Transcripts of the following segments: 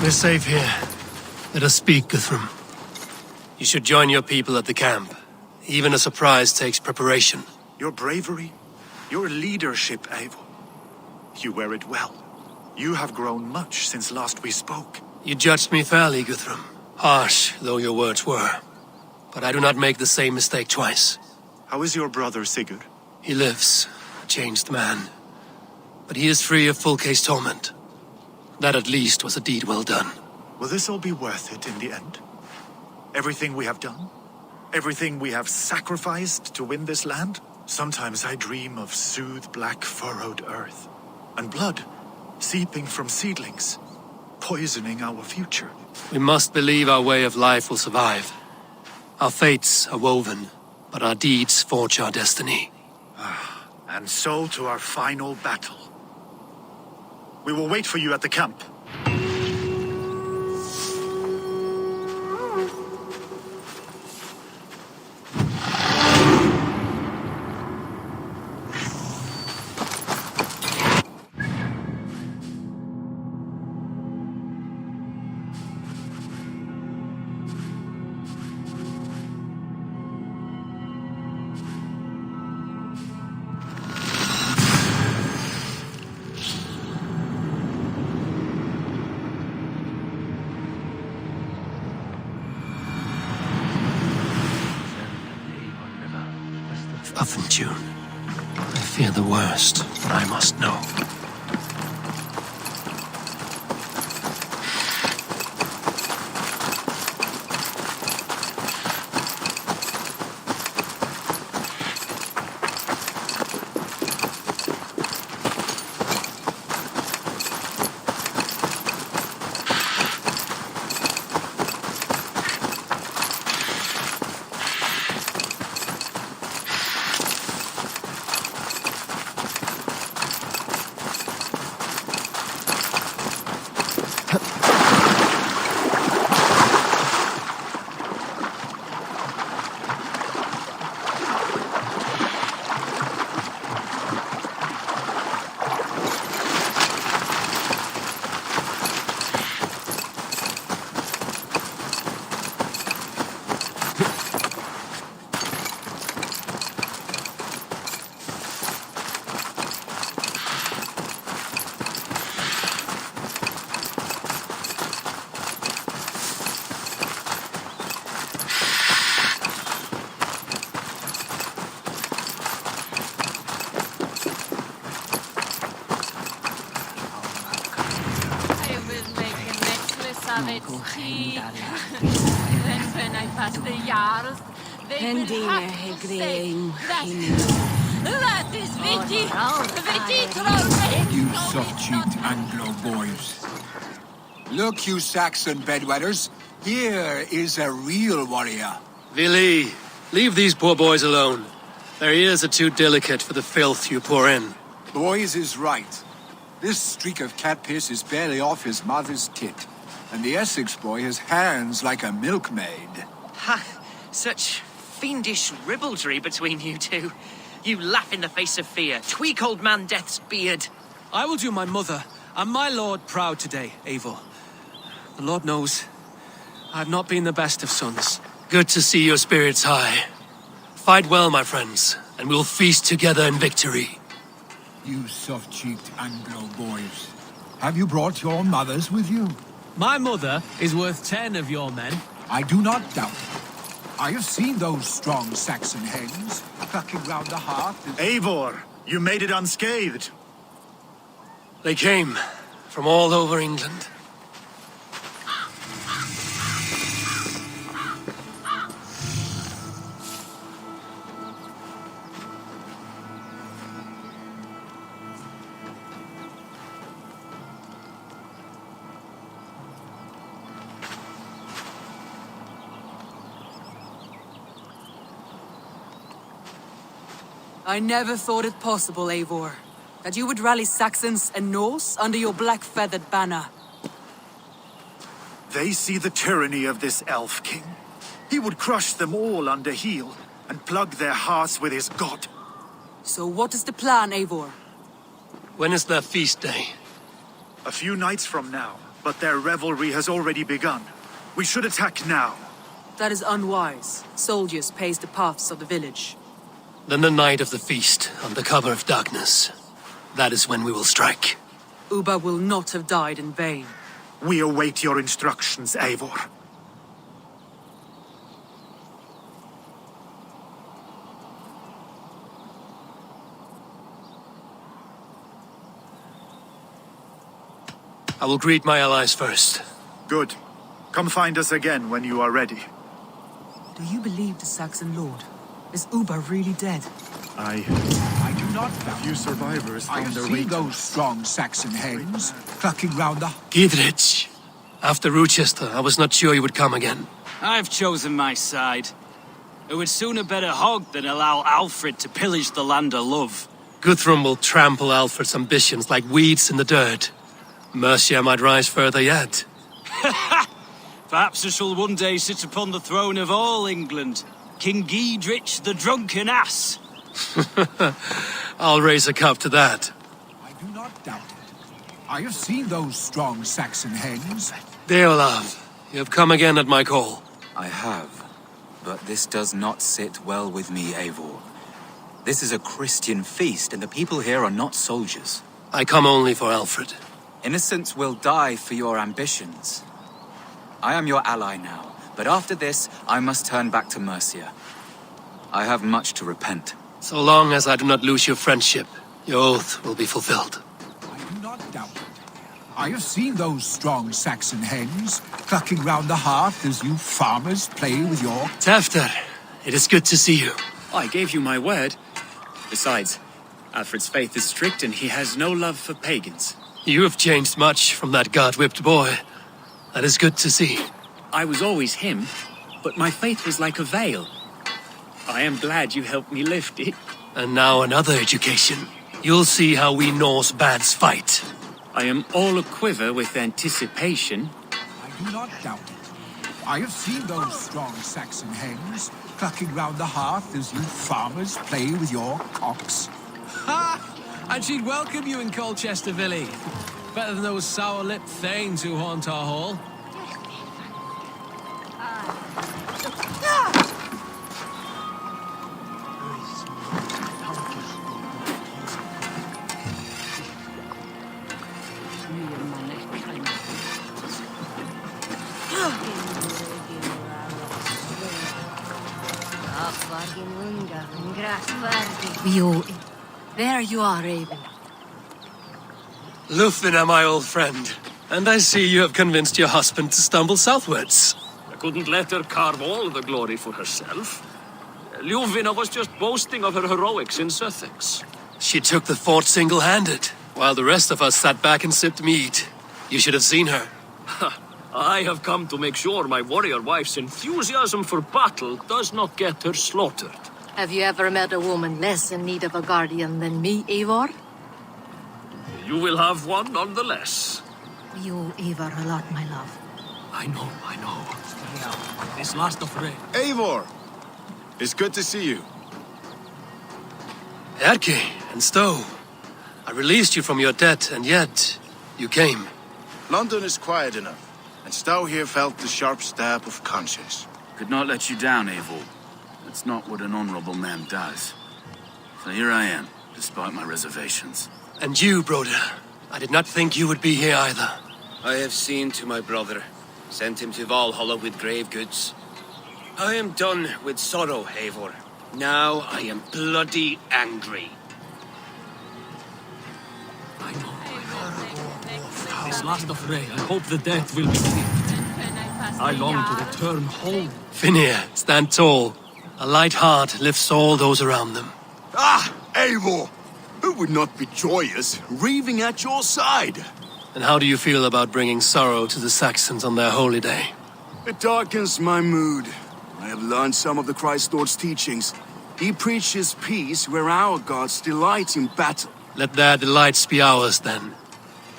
We're safe here. Let us speak, Guthrum. You should join your people at the camp. Even a surprise takes preparation. Your bravery, your leadership, Eivor. You wear it well. You have grown much since last we spoke. You judged me fairly, Guthrum. Harsh though your words were. But I do not make the same mistake twice. How is your brother, Sigurd? He lives, a changed man. But he is free of full case torment. That at least was a deed well done. Will this all be worth it in the end? Everything we have done? Everything we have sacrificed to win this land? Sometimes I dream of soothed black furrowed earth. And blood seeping from seedlings, poisoning our future. We must believe our way of life will survive. Our fates are woven, but our deeds forge our destiny. And so to our final battle. We will wait for you at the camp. Up in June. I fear the worst, but I must know. You soft-cheeked Anglo boys. Look, you Saxon bedwetters. Here is a real warrior. Vili, leave these poor boys alone. Their ears are too delicate for the filth you pour in. Boys is right. This streak of cat piss is barely off his mother's tit. And the Essex boy has hands like a milkmaid. Ha! Such fiendish ribaldry between you two. You laugh in the face of fear. Tweak old man Death's beard. I will do my mother and my lord proud today, Eivor. The Lord knows I have not been the best of sons. Good to see your spirits high. Fight well, my friends, and we'll feast together in victory. You soft-cheeked Anglo boys. Have you brought your mothers with you? My mother is worth 10 of your men. I do not doubt it. I have seen those strong Saxon hens clucking round the hearth. Eivor, you made it unscathed. They came from all over England. I never thought it possible, Eivor, that you would rally Saxons and Norse under your black-feathered banner. They see the tyranny of this elf king. He would crush them all under heel and plug their hearts with his god. So what is the plan, Eivor? When is their feast day? A few nights from now, But their revelry has already begun. We should attack now. That is unwise. Soldiers pace the paths of the village. Then the night of the feast, under cover of darkness. That is when we will strike. Uba will not have died in vain. We await your instructions, Eivor. I will greet my allies first. Good. Come find us again when you are ready. Do you believe the Saxon lord? Is Uba really dead? I do not doubt. Few survivors I found have their way seen to... those strong Saxon hens clucking round the... Gidrich. After Rochester, I was not sure you would come again. I've chosen my side. It would sooner bet a hog than allow Alfred to pillage the land of love. Guthrum will trample Alfred's ambitions like weeds in the dirt. Mercia might rise further yet. Perhaps I shall one day sit upon the throne of all England. King Giedrich the drunken ass. I'll raise a cup to that. I do not doubt it. I have seen those strong Saxon hens. Deolav, you have come again at my call. I have, but this does not sit well with me, Eivor. This is a Christian feast, and the people here are not soldiers. I come only for Alfred. Innocents will die for your ambitions. I am your ally now, but after this, I must turn back to Mercia. I have much to repent. So long as I do not lose your friendship, your oath will be fulfilled. I do not doubt it. I have seen those strong Saxon hens clucking round the hearth as you farmers play with your... Tefter, it is good to see you. I gave you my word. Besides, Alfred's faith is strict and he has no love for pagans. You have changed much from that God-whipped boy. That is good to see. I was always him, but my faith was like a veil. I am glad you helped me lift it. And now another education. You'll see how we Norse bads fight. I am all a-quiver with anticipation. I do not doubt it. I have seen those strong Saxon hens clucking round the hearth as you farmers play with your cocks. Ha! And she'd welcome you in Colchester Valley. Better than those sour-lipped thanes who haunt our hall. There you are, Raven. Lufina, my old friend. And I see you have convinced your husband to stumble southwards. I couldn't let her carve all the glory for herself. Ljuvina was just boasting of her heroics in Sussex. She took the fort single-handed, while the rest of us sat back and sipped mead. You should have seen her. I have come to make sure my warrior wife's enthusiasm for battle does not get her slaughtered. Have you ever met a woman less in need of a guardian than me, Eivor? You will have one nonetheless. You owe Eivor a lot, my love. I know. This last of rain. Eivor! It's good to see you. Erke and Stowe. I released you from your debt, and yet you came. London is quiet enough, and Stowe here felt the sharp stab of conscience. Could not let you down, Eivor. That's not what an honorable man does. So here I am, despite my reservations. And you, Broder. I did not think you would be here either. I have seen to my brother, sent him to Valhalla with grave goods. I am done with sorrow, Eivor. Now I am bloody angry. I know. This last of rain, I hope the death will be clear. I long to return home. Finir, stand tall. A light heart lifts all those around them. Ah, Eivor! Who would not be joyous, raving at your side? And how do you feel about bringing sorrow to the Saxons on their holy day? It darkens my mood. I have learned some of the Christ Lord's teachings. He preaches peace where our gods delight in battle. Let their delights be ours, then.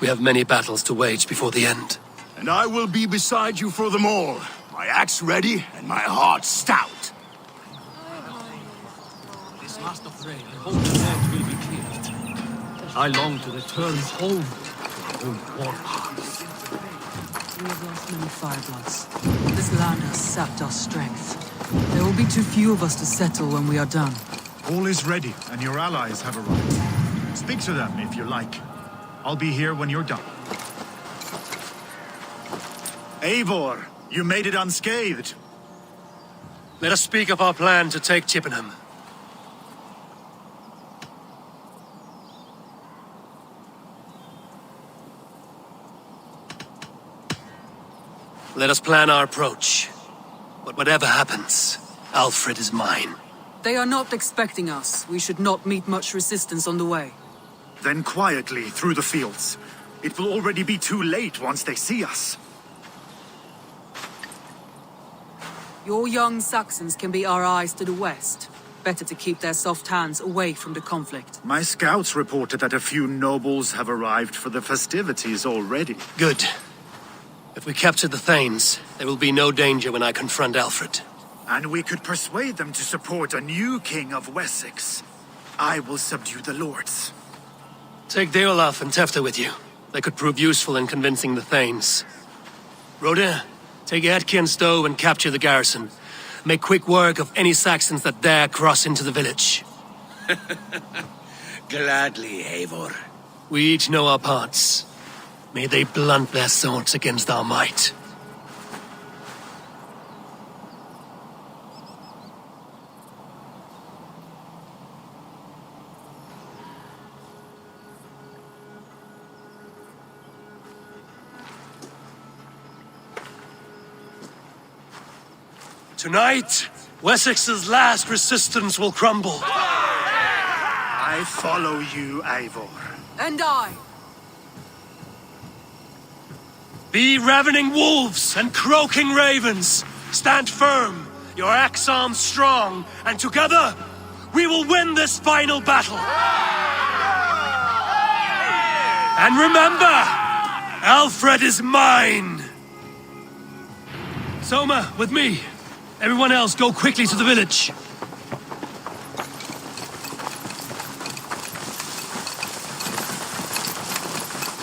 We have many battles to wage before the end. And I will be beside you for them all. My axe ready and my heart stout. This last of rain, I hope the death will be cleared. I long to return home to my own war hearth. We have lost many firebloods. This land has sapped our strength. There will be too few of us to settle when we are done. All is ready, and your allies have arrived. Speak to them if you like. I'll be here when you're done. Eivor, you made it unscathed. Let us speak of our plan to take Chippenham. Let us plan our approach. But whatever happens, Alfred is mine. They are not expecting us. We should not meet much resistance on the way. Then quietly through the fields. It will already be too late once they see us. Your young Saxons can be our eyes to the west. Better to keep their soft hands away from the conflict. My scouts reported that a few nobles have arrived for the festivities already. Good. If we capture the Thanes, there will be no danger when I confront Alfred. And we could persuade them to support a new king of Wessex. I will subdue the lords. Take Deolaf and Tefta with you. They could prove useful in convincing the Thanes. Rodin, take Etki and Stowe and capture the garrison. Make quick work of any Saxons that dare cross into the village. Gladly, Eivor. We each know our parts. May they blunt their swords against our might. Tonight, Wessex's last resistance will crumble. I follow you, Eivor. And I. Be ravening wolves and croaking ravens. Stand firm, your axe arms strong, and together, we will win this final battle. And remember, Alfred is mine. Soma, with me. Everyone else, go quickly to the village.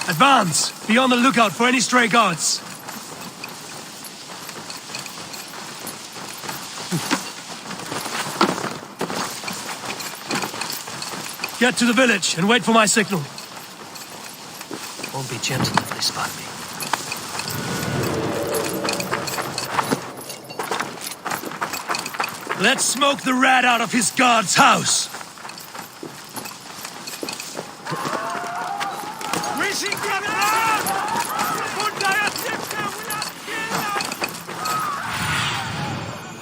Advance! Be on the lookout for any stray guards. Get to the village and wait for my signal. Won't be gentle if they spot me. Let's smoke the rat out of his guard's house.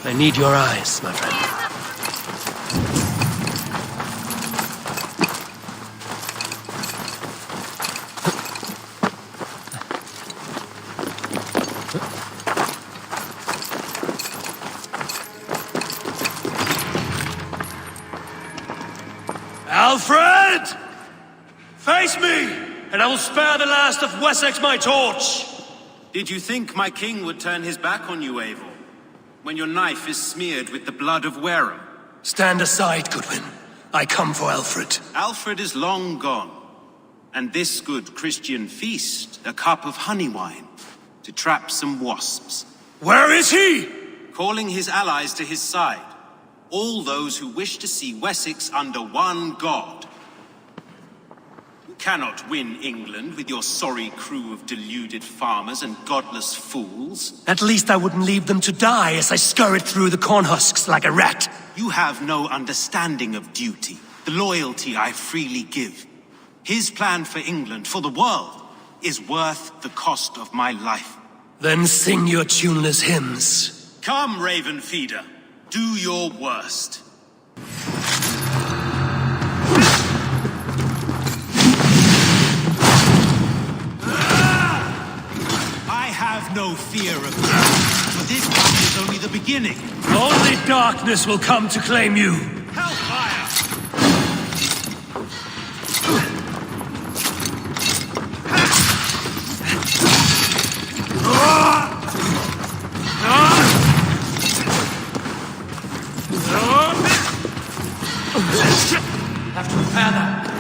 I need your eyes, my friend. Alfred! Face me, and I will spare the last of Wessex my torch! Did you think my king would turn his back on you, Eivor? When your knife is smeared with the blood of Wareham? Stand aside, Goodwin. I come for Alfred. Alfred is long gone. And this good Christian feast, a cup of honey wine, to trap some wasps. Where is he? Calling his allies to his side. All those who wish to see Wessex under one god. You cannot win England with your sorry crew of deluded farmers and godless fools. At least I wouldn't leave them to die as I scurried through the corn husks like a rat. You have no understanding of duty, the loyalty I freely give. His plan for England, for the world, is worth the cost of my life. Then sing your tuneless hymns. Come, Raven Feeder. Do your worst. I have no fear of you, for this battle is only the beginning. Only darkness will come to claim you. Hellfire! Have to repair that.